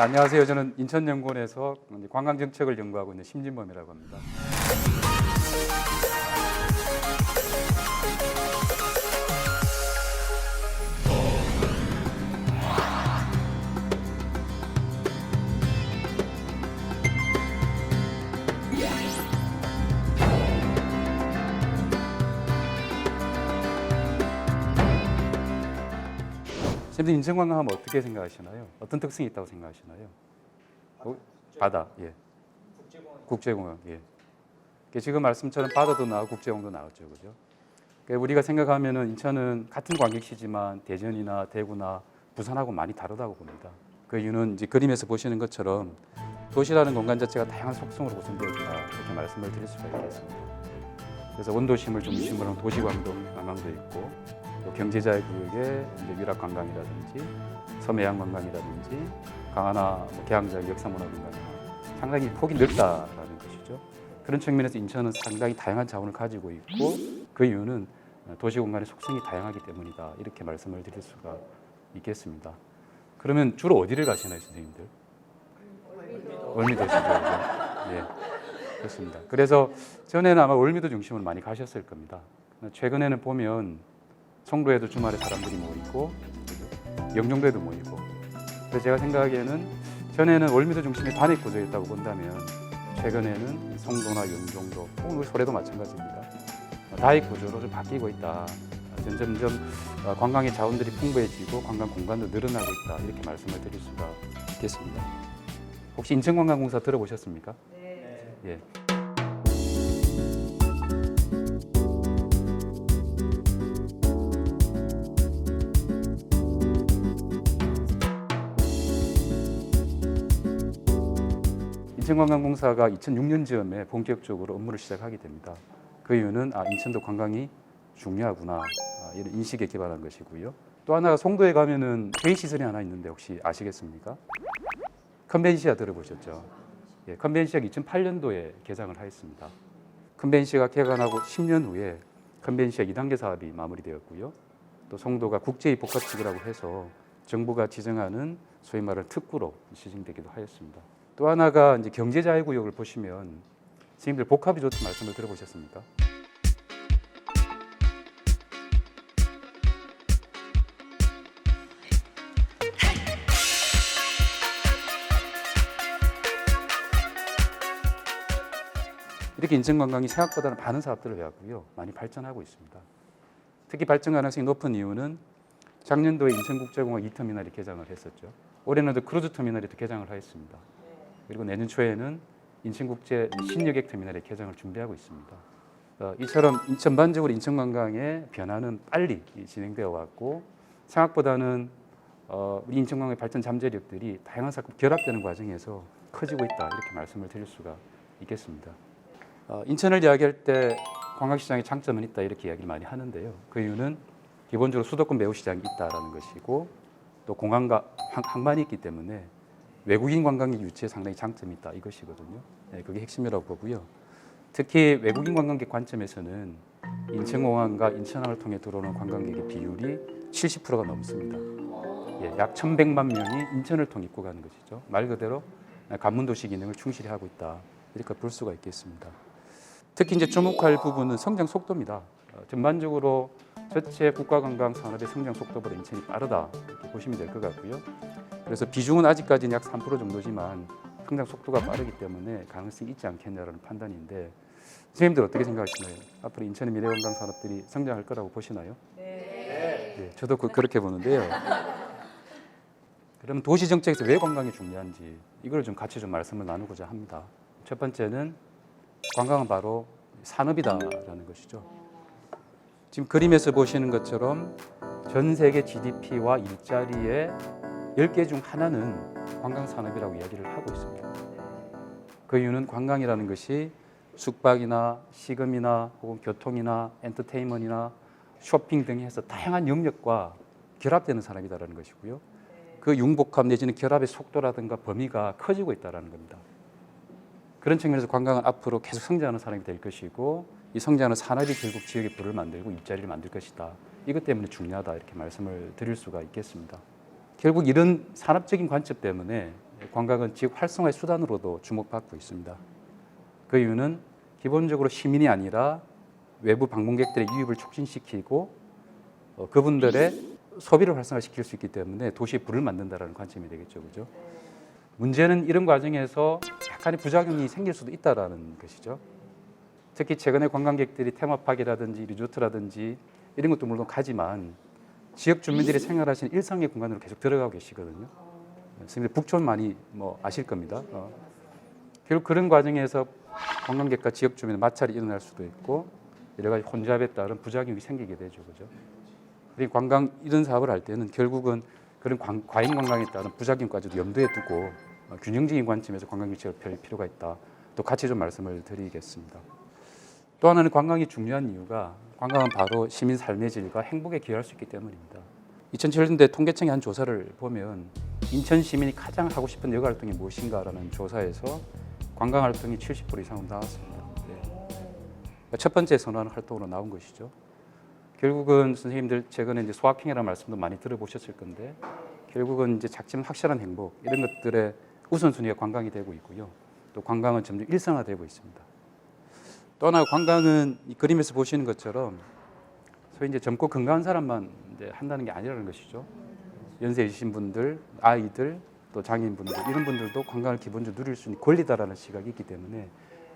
안녕하세요. 저는 인천연구원에서 관광정책을 연구하고 있는 심진범이라고 합니다. 선생님, 인천관광하면 어떻게 생각하시나요? 어떤 특징이 있다고 생각하시나요? 바다, 예. 국제공항, 예. 지금 말씀처럼 바다도 나오고 국제공항도 나왔죠, 그죠? 우리가 생각하면은 인천은 같은 관객시지만 대전이나 대구나 부산하고 많이 다르다고 봅니다. 그 이유는 이제 그림에서 보시는 것처럼 도시라는 공간 자체가 다양한 속성으로 구성되어 있다, 이렇게 말씀을 드릴 수가 있겠습니다. 그래서 원도심을 중심으로 한 도시관광도 있고, 또 경제자유구역의 위락관광이라든지 섬해양관광이라든지 강화나 계양자유 역사문화관광이나 상당히 폭이 넓다라는 것이죠. 그런 측면에서 인천은 상당히 다양한 자원을 가지고 있고, 그 이유는 도시공간의 속성이 다양하기 때문이다, 이렇게 말씀을 드릴 수가 있겠습니다. 그러면 주로 어디를 가시나요, 선생님들? 월미도시죠. 네, 그렇습니다. 그래서 전에는 아마 월미도 중심으로 많이 가셨을 겁니다. 최근에는 보면 송도에도 주말에 사람들이 모이고 영종도에도 모이고, 그래서 제가 생각하기에는 전에는 월미도 중심의 단일 구조였다고 본다면 최근에는 송도나 영종도, 우리 소래도 마찬가지입니다. 다익 구조로 좀 바뀌고 있다. 점점점 관광의 자원들이 풍부해지고 관광 공간도 늘어나고 있다, 이렇게 말씀을 드릴 수가 있겠습니다. 혹시 인천관광공사 들어보셨습니까? 네. 예. 인천관광공사가 2006년쯤에 본격적으로 업무를 시작하게 됩니다. 그 이유는 인천도 관광이 중요하구나, 이런 인식에 기반한 것이고요. 또 하나가 송도에 가면은 회의시설이 하나 있는데 혹시 아시겠습니까? 컨벤시아 들어보셨죠? 예, 컨벤시아가 2008년도에 개장을 하였습니다. 컨벤시아가 개관하고 10년 후에 컨벤시아 2단계 사업이 마무리되었고요. 또 송도가 국제입복합지구라고 해서 정부가 지정하는 소위 말하는 특구로 지정되기도 하였습니다. 또 하나가 이제 경제자유구역을 보시면 선생님들 복합이 좋다는 말씀을 들어보셨습니까? 이렇게 인천관광이 생각보다는 많은 사업들을 해왔고요, 많이 발전하고 있습니다. 특히 발전 가능성이 높은 이유는 작년도에 인천국제공항 2터미널이 개장을 했었죠. 올해는 크루즈 터미널이 개장을 하였습니다. 그리고 내년 초에는 인천국제 신여객 터미널의 개장을 준비하고 있습니다. 이처럼 전반적으로 인천관광의 변화는 빨리 진행되어 왔고, 생각보다는 우리 인천관광의 발전 잠재력들이 다양한 사업 결합되는 과정에서 커지고 있다, 이렇게 말씀을 드릴 수가 있겠습니다. 인천을 이야기할 때 관광시장의 장점은 있다, 이렇게 이야기를 많이 하는데요. 그 이유는 기본적으로 수도권 매우시장이 있다는 것이고, 또 공항과 항만이 있기 때문에 외국인 관광객 유치에 상당히 장점이 있다, 이것이거든요. 네, 그게 핵심이라고 보고요. 특히 외국인 관광객 관점에서는 인천공항과 인천항을 통해 들어오는 관광객의 비율이 70%가 넘습니다. 예, 약 1,100만 명이 인천을 통해 입고 가는 것이죠. 말 그대로 관문도시 기능을 충실히 하고 있다, 이렇게 볼 수가 있겠습니다. 특히 이제 주목할 부분은 성장 속도입니다. 전반적으로 전체 국가관광 산업의 성장 속도보다 인천이 빠르다, 이렇게 보시면 될 것 같고요. 그래서 비중은 아직까지는 약 3% 정도지만 성장 속도가 빠르기 때문에 가능성이 있지 않겠냐라는 판단인데, 선생님들 어떻게 생각하시나요? 앞으로 인천의 미래 관광 산업들이 성장할 거라고 보시나요? 네. 네, 저도 그렇게 보는데요. 그러면 도시 정책에서 왜 관광이 중요한지 이걸 좀 같이 좀 말씀을 나누고자 합니다. 첫 번째는 관광은 바로 산업이다라는 것이죠. 지금 그림에서 보시는 것처럼 전 세계 GDP와 일자리의 10개 중 하나는 관광산업이라고 이야기를 하고 있습니다. 그 이유는 관광이라는 것이 숙박이나 식음이나 혹은 교통이나 엔터테인먼트나 쇼핑 등에 해서 다양한 영역과 결합되는 산업이다라는 것이고요. 그 융복합 내지는 결합의 속도라든가 범위가 커지고 있다는 겁니다. 그런 측면에서 관광은 앞으로 계속 성장하는 산업이 될 것이고, 이 성장하는 산업이 결국 지역의 부를 만들고 일자리를 만들 것이다. 이것 때문에 중요하다, 이렇게 말씀을 드릴 수가 있겠습니다. 결국 이런 산업적인 관점 때문에 관광은 지역 활성화의 수단으로도 주목받고 있습니다. 그 이유는 기본적으로 시민이 아니라 외부 방문객들의 유입을 촉진시키고 그분들의 소비를 활성화시킬 수 있기 때문에 도시에 불을 만든다는 관점이 되겠죠, 그죠? 문제는 이런 과정에서 약간의 부작용이 생길 수도 있다라는 것이죠. 특히 최근에 관광객들이 테마파크라든지 리조트라든지 이런 것도 물론 가지만 지역 주민들이 생활하시는 일상의 공간으로 계속 들어가고 계시거든요. 선생님 북촌 많이 아실 겁니다. 결국 그런 과정에서 관광객과 지역 주민의 마찰이 일어날 수도 있고 여러 가지 혼잡에 따른 부작용이 생기게 되죠, 그죠? 그리고 관광 이런 사업을 할 때는 결국은 그런 과잉 관광에 따른 부작용까지도 염두에 두고 균형적인 관점에서 관광 정책을 펼 필요가 있다. 또 같이 좀 말씀을 드리겠습니다. 또 하나는 관광이 중요한 이유가 관광은 바로 시민 삶의 질과 행복에 기여할 수 있기 때문입니다. 2007년대 통계청의 한 조사를 보면 인천 시민이 가장 하고 싶은 여가 활동이 무엇인가라는 조사에서 관광 활동이 70% 이상으로 나왔습니다. 네. 첫 번째 선호하는 활동으로 나온 것이죠. 결국은 선생님들 최근에 이제 소확행이라는 말씀도 많이 들어보셨을 건데 결국은 이제 작지만 확실한 행복 이런 것들의 우선순위가 관광이 되고 있고요. 또 관광은 점점 일상화되고 있습니다. 또 하나 관광은 이 그림에서 보시는 것처럼 소위 이제 젊고 건강한 사람만 이제 한다는 게 아니라는 것이죠. 연세 있으신 분들, 아이들, 또 장애인분들 이런 분들도 관광을 기본적으로 누릴 수 있는 권리다라는 시각이 있기 때문에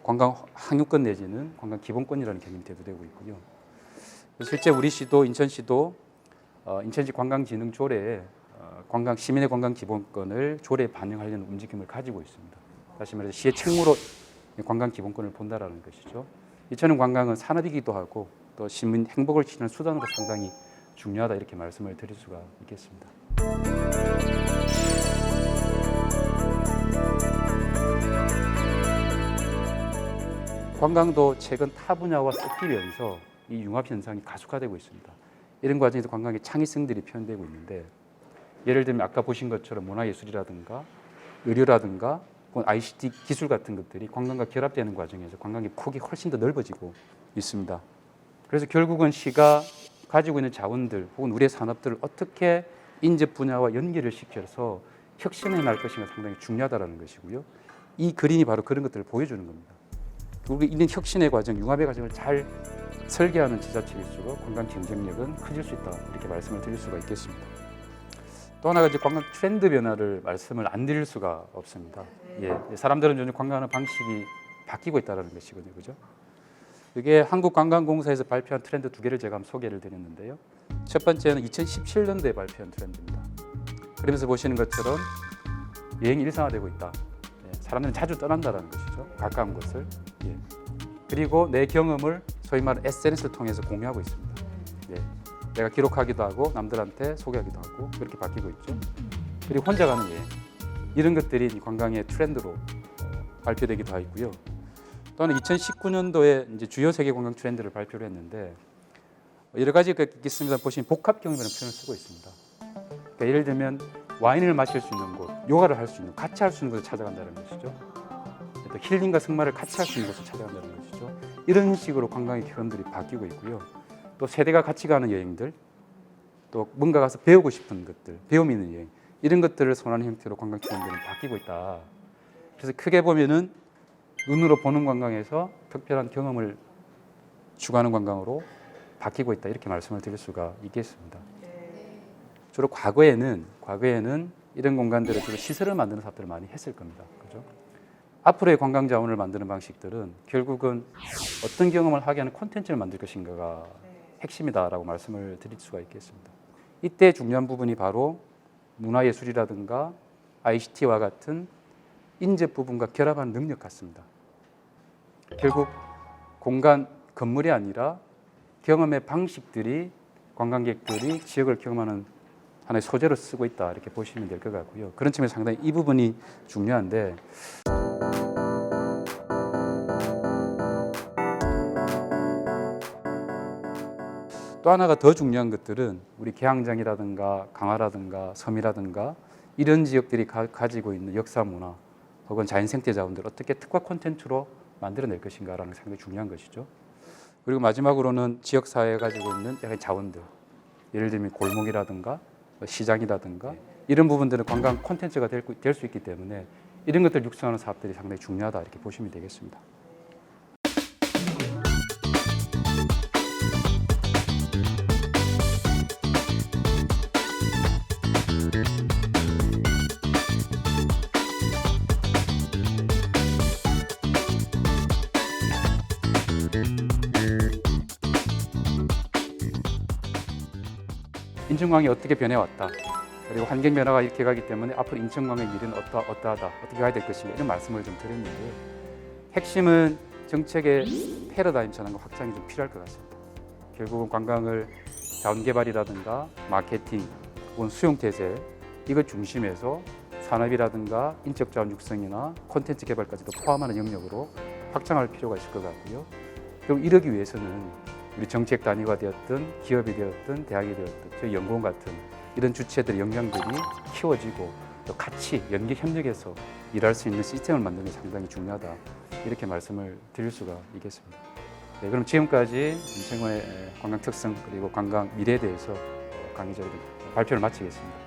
관광 항유권 내지는 관광 기본권이라는 개념이 대두되고 있고요. 실제 우리 시도 인천시도 인천시 관광진흥 조례에 관광 시민의 관광 기본권을 조례에 반영하려는 움직임을 가지고 있습니다. 다시 말해서 시의 책무로 관광 기본권을 본다라는 것이죠. 이처럼 관광은 산업이기도 하고 또 시민 행복을 지키는 수단으로 상당히 중요하다 이렇게 말씀을 드릴 수가 있겠습니다. 관광도 최근 타 분야와 섞이면서 이 융합 현상이 가속화되고 있습니다. 이런 과정에서 관광의 창의성들이 표현되고 있는데 예를 들면 아까 보신 것처럼 문화예술이라든가 의료라든가 ICT 기술 같은 것들이 관광과 결합되는 과정에서 관광의 폭이 훨씬 더 넓어지고 있습니다. 그래서 결국은 시가 가지고 있는 자원들 혹은 우리의 산업들을 어떻게 인재 분야와 연계를 시켜서 혁신해 나갈 것인가 상당히 중요하다는 것이고요. 이 그림이 바로 그런 것들을 보여주는 겁니다. 우리 있는 혁신의 과정, 융합의 과정을 잘 설계하는 지자체일수록 관광 경쟁력은 커질 수 있다 이렇게 말씀을 드릴 수가 있겠습니다. 또 하나가 이제 관광 트렌드 변화를 말씀을 안 드릴 수가 없습니다. 예, 사람들은 요즘 관광하는 방식이 바뀌고 있다는 것이거든요, 그죠? 이게 한국관광공사에서 발표한 트렌드 두 개를 제가 한번 소개를 드렸는데요. 첫 번째는 2017년도에 발표한 트렌드입니다. 그러면서 보시는 것처럼 여행이 일상화되고 있다. 예, 사람들은 자주 떠난다는 것이죠, 가까운 곳을. 예. 그리고 내 경험을 소위 말하는 SNS를 통해서 공유하고 있습니다. 예. 내가 기록하기도 하고 남들한테 소개하기도 하고 그렇게 바뀌고 있죠. 그리고 혼자 가는 여행 이런 것들이 관광의 트렌드로 발표되기도 하고요. 또는 2019년도에 이제 주요 세계 관광 트렌드를 발표를 했는데 여러 가지가 있습니다. 보시면 복합 경험이라는 표현을 쓰고 있습니다. 그러니까 예를 들면 와인을 마실 수 있는 곳, 요가를 할 수 있는, 같이 할 수 있는 곳을 찾아간다는 것이죠. 또 힐링과 승마를 같이 할 수 있는 곳을 찾아간다는 것이죠. 이런 식으로 관광의 경험들이 바뀌고 있고요. 또 세대가 같이 가는 여행들, 또 뭔가 가서 배우고 싶은 것들, 배움 있는 여행 이런 것들을 선호하는 형태로 관광 트렌드는 바뀌고 있다. 그래서 크게 보면은 눈으로 보는 관광에서 특별한 경험을 추구하는 관광으로 바뀌고 있다 이렇게 말씀을 드릴 수가 있겠습니다. 주로 과거에는 이런 공간들을 주로 시설을 만드는 사업들을 많이 했을 겁니다. 그죠? 앞으로의 관광 자원을 만드는 방식들은 결국은 어떤 경험을 하게 하는 콘텐츠를 만들 것인가가 핵심이다라고 말씀을 드릴 수가 있겠습니다. 이때 중요한 부분이 바로 문화예술이라든가 ICT와 같은 인재 부분과 결합하는 능력 같습니다. 결국 공간, 건물이 아니라 경험의 방식들이 관광객들이 지역을 경험하는 하나의 소재로 쓰고 있다 이렇게 보시면 될 것 같고요. 그런 측면에서 상당히 이 부분이 중요한데 또 하나가 더 중요한 것들은 우리 계양장이라든가 강화라든가 섬이라든가 이런 지역들이 가지고 있는 역사 문화 혹은 자연 생태 자원들을 어떻게 특화 콘텐츠로 만들어낼 것인가라는 게 상당히 중요한 것이죠. 그리고 마지막으로는 지역사회가 가지고 있는 약간 자원들 예를 들면 골목이라든가 시장이라든가 이런 부분들은 관광 콘텐츠가 될 수 있기 때문에 이런 것들 육성하는 사업들이 상당히 중요하다 이렇게 보시면 되겠습니다. 인천광이 어떻게 변해왔다. 그리고 환경 변화가 이렇게 가기 때문에 앞으로 인천광의 미래는 어떠하다, 어떻게 가야 될 것인가 이런 말씀을 좀 드렸는데 핵심은 정책의 패러다임 전환과 확장이 좀 필요할 것 같습니다. 결국은 관광을 자원개발이라든가 마케팅 혹은 수용태제 이걸 중심에서 산업이라든가 인적자원 육성이나 콘텐츠 개발까지도 포함하는 영역으로 확장할 필요가 있을 것 같고요. 결국 이러기 위해서는 우리 정책 단위가 되었든 기업이 되었든 대학이 되었든 저희 연구원 같은 이런 주체들의 역량들이 키워지고 또 같이 연계 협력해서 일할 수 있는 시스템을 만드는 게 상당히 중요하다 이렇게 말씀을 드릴 수가 있겠습니다. 네, 그럼 지금까지 인천의 관광 특성 그리고 관광 미래에 대해서 강의적으로 발표를 마치겠습니다.